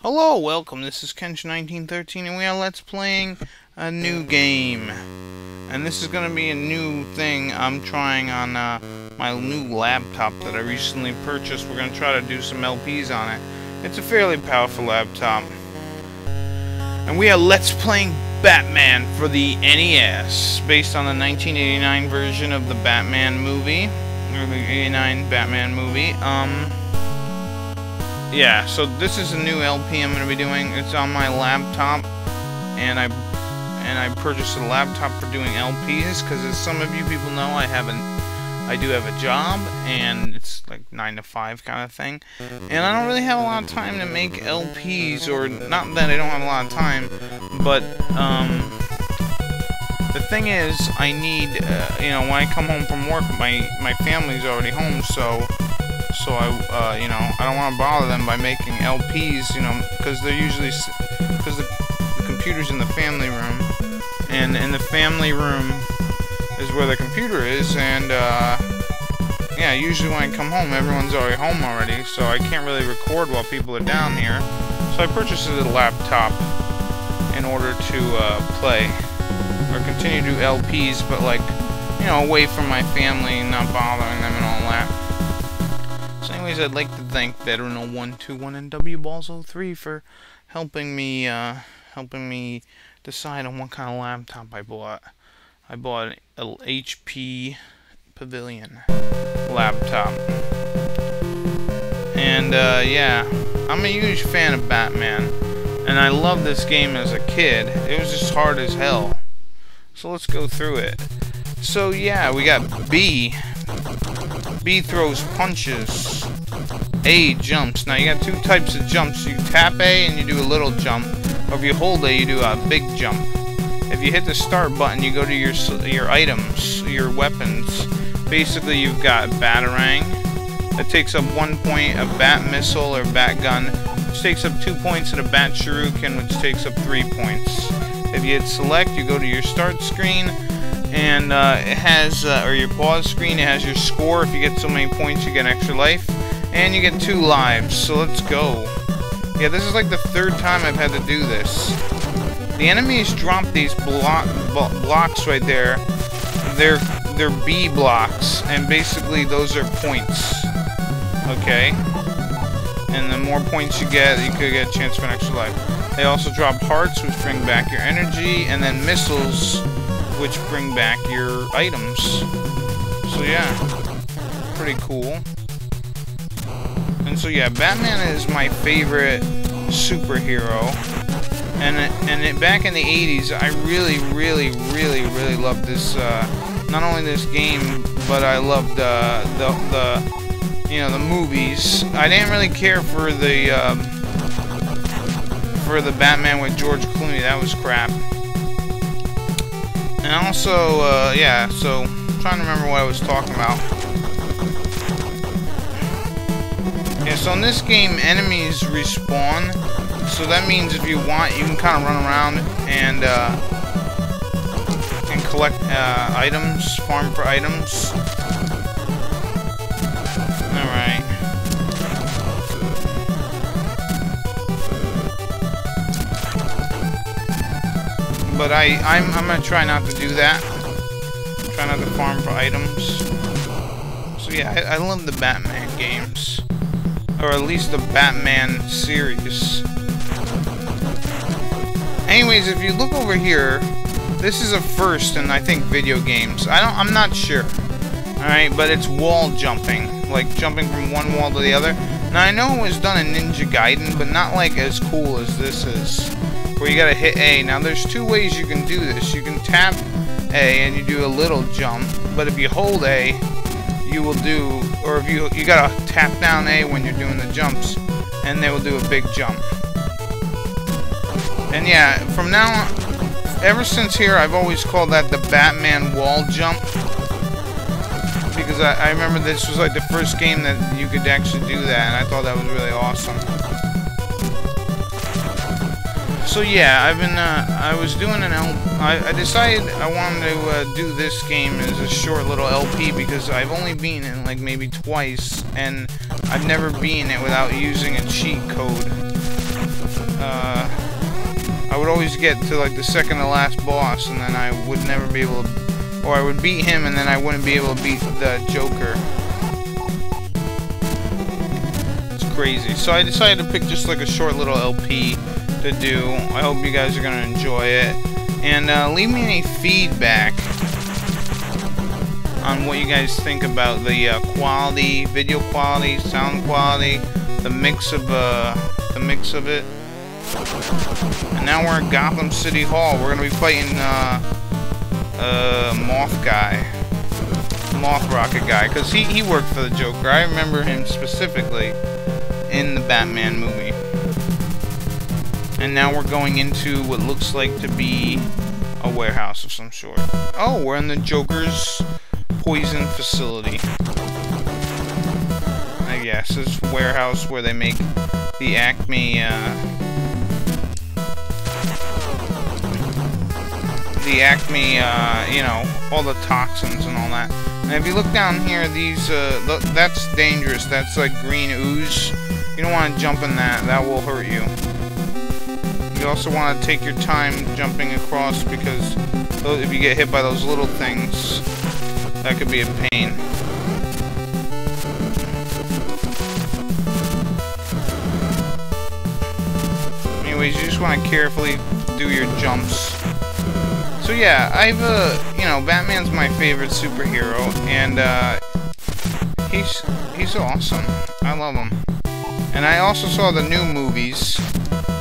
Hello, welcome. This is Kench1913, and we are Let's Playing a new game. And this is going to be a new thing I'm trying on my new laptop that I recently purchased. We're going to try to do some LPs on it. It's a fairly powerful laptop. And we are Let's Playing Batman for the NES, based on the 1989 version of the Batman movie, or the 89 Batman movie. Yeah, so this is a new LP I'm going to be doing. It's on my laptop, and I purchased a laptop for doing LPs because, as some of you people know, I do have a job, and it's like 9 to 5 kind of thing, and I don't really have a lot of time to make LPs, or not that I don't have a lot of time, but the thing is, I need you know, when I come home from work, my family's already home, so I, you know, I don't want to bother them by making LPs, you know, because they're usually, because the computer's in the family room, and in the family room is where the computer is, and, yeah, usually when I come home, everyone's already home already, so I can't really record while people are down here, so I purchased a laptop in order to, play, or continue to do LPs, but, like, you know, away from my family and not bothering them and all that. So anyways, I'd like to thank Veteran0121 and WBalls03 for helping me decide on what kind of laptop I bought. I bought an HP Pavilion laptop. And yeah, I'm a huge fan of Batman, and I loved this game as a kid. It was just hard as hell. So let's go through it. So yeah, we got B. B throws punches. A jumps. Now you got two types of jumps. You tap A and you do a little jump. Or if you hold A, you do a big jump. If you hit the start button, you go to your items, your weapons. Basically, you've got Batarang. That takes up 1 point. A Bat Missile or Bat Gun, which takes up 2 points, and a Bat Shuriken, which takes up 3 points. If you hit select, you go to your start screen. And it has, or your pause screen, it has your score. If you get so many points, you get extra life. And you get 2 lives, so let's go. Yeah, this is like the 3rd time I've had to do this. The enemies drop these blocks right there. They're B blocks, and basically those are points. Okay? And the more points you get, you could get a chance for an extra life. They also drop hearts, which bring back your energy, and then missiles, which bring back your items. So yeah, pretty cool. And so yeah, Batman is my favorite superhero. And back in the 80s, I really loved this. Not only this game, but I loved you know, the movies. I didn't really care for the Batman with George Clooney. That was crap. And also, yeah, so I'm trying to remember what I was talking about. Yeah, so in this game, enemies respawn. So that means if you want, you can kind of run around and collect items, farm for items. Alright. But I'm gonna try not to do that. Try not to farm for items. So yeah, I love the Batman games, or at least the Batman series. Anyways, if you look over here, this is a first in, I think, video games. I'm not sure. All right, but it's wall jumping, like jumping from one wall to the other. Now I know it was done in Ninja Gaiden, but not like as cool as this is, where you gotta hit A. Now there's 2 ways you can do this. You can tap A and you do a little jump, but if you hold A, you will do, or if you gotta tap down A when you're doing the jumps, and they will do a big jump. And yeah, from now on, ever since here, I've always called that the Batman wall jump, because I remember this was like the first game that you could actually do that, and I thought that was really awesome. So yeah, I was doing I decided I wanted to do this game as a short little LP because I've only beaten it like maybe twice, and I've never beaten it without using a cheat code. would always get to like the second to last boss, and then I would never be able to, or I would beat him, and then I wouldn't be able to beat the Joker. It's crazy. So I decided to pick just like a short little LP to do. I hope you guys are gonna enjoy it, and leave me any feedback on what you guys think about the quality, video quality, sound quality, the mix of it. And now we're in Gotham City Hall. We're gonna be fighting Moth Rocket guy, because he worked for the Joker. I remember him specifically in the Batman movie. And now we're going into what looks like to be a warehouse of some sort. Oh, we're in the Joker's poison facility. I guess this warehouse where they make the Acme, you know, all the toxins and all that. And if you look down here, these, that's dangerous. That's like green ooze. You don't want to jump in that. That will hurt you. You also want to take your time jumping across, because if you get hit by those little things, that could be a pain. Anyways, you just want to carefully do your jumps. So yeah, you know, Batman's my favorite superhero, and he's awesome. I love him. And I also saw the new movies,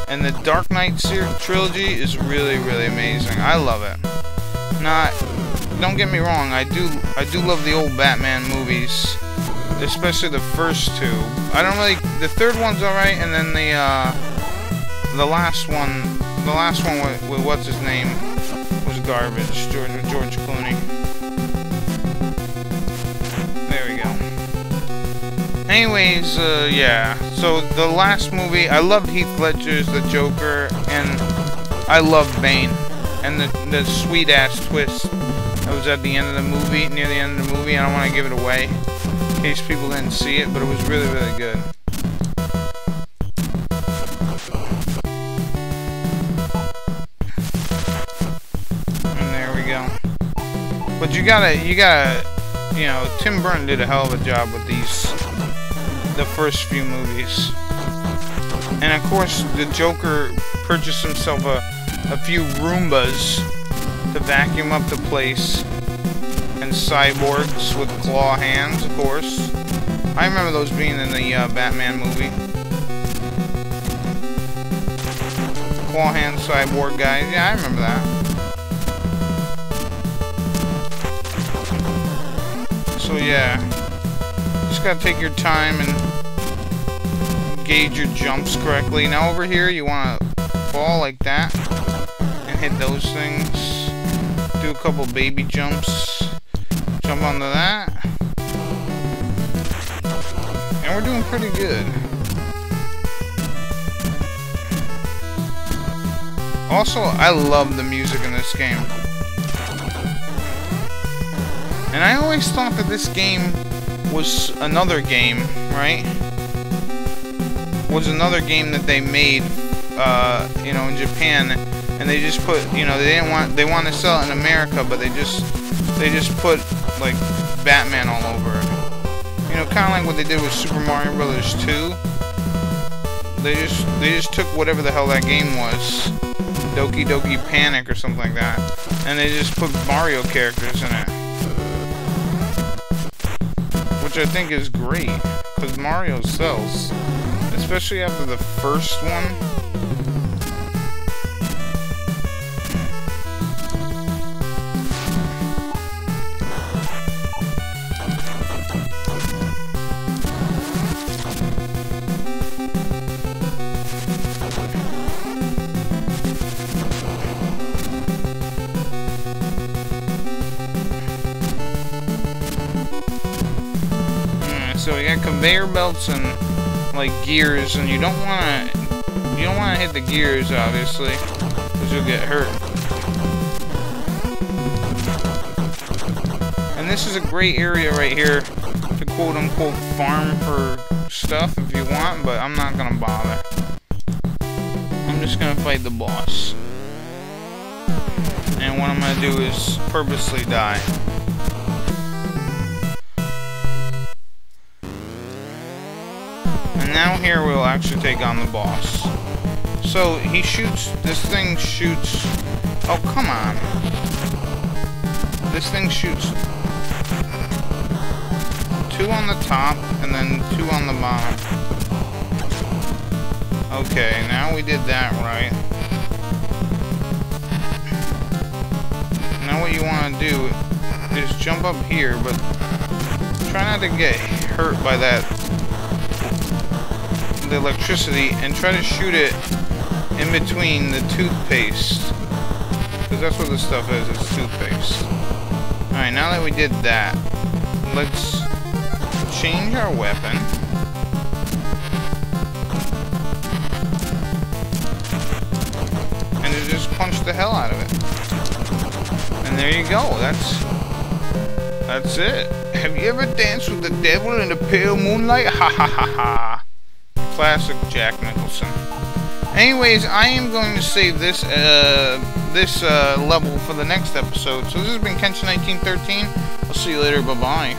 and the Dark Knight trilogy is really, really amazing. I love it. Don't get me wrong, I do love the old Batman movies, especially the first two. The third one's alright, and then the last one with what's his name was garbage. George Clooney. There we go. Anyways, yeah. So the last movie, I loved Heath Ledger's The Joker, and I loved Bane, and the sweet ass twist that was at the end of the movie, near the end of the movie. I don't want to give it away in case people didn't see it, but it was really, really good. And there we go. But you gotta, you know, Tim Burton did a hell of a job with the first few movies. And of course, the Joker purchased himself a few Roombas to vacuum up the place, and cyborgs with claw hands, of course. I remember those being in the Batman movie. Claw hand cyborg guys. Yeah, I remember that. So yeah, just gotta take your time and gauge your jumps correctly. Now over here, you wanna fall like that and hit those things. Do a couple baby jumps. Jump onto that. And we're doing pretty good. Also, I love the music in this game. And I always thought that this game was another game, right? Was another game that they made, you know, in Japan, and they just put, you know, they want to sell it in America, but they just put like Batman all over it. You know, kind of like what they did with Super Mario Brothers 2. They just took whatever the hell that game was, Doki Doki Panic or something like that, and they just put Mario characters in it. Which I think is great, because Mario sells, especially after the first one. So you got conveyor belts and like gears, and you don't want to hit the gears, obviously, because you'll get hurt. And this is a great area right here to quote unquote farm for stuff if you want, but I'm not gonna bother. I'm just gonna fight the boss. And what I'm going to do is purposely die. And now here we'll actually take on the boss. So he shoots, this thing shoots, oh come on. This thing shoots 2 on the top and then 2 on the bottom. Okay, now we did that right. Now what you want to do is jump up here, but try not to get hurt by that, the electricity, and try to shoot it in between the toothpaste. Because that's what this stuff is, it's toothpaste. Alright, now that we did that, let's change our weapon. And it just punched the hell out of it. And there you go, that's it. Have you ever danced with the devil in the pale moonlight? Ha ha ha ha. Classic Jack Nicholson. Anyways, I am going to save this level for the next episode. So this has been Kenshin 1913. I'll see you later. Bye-bye.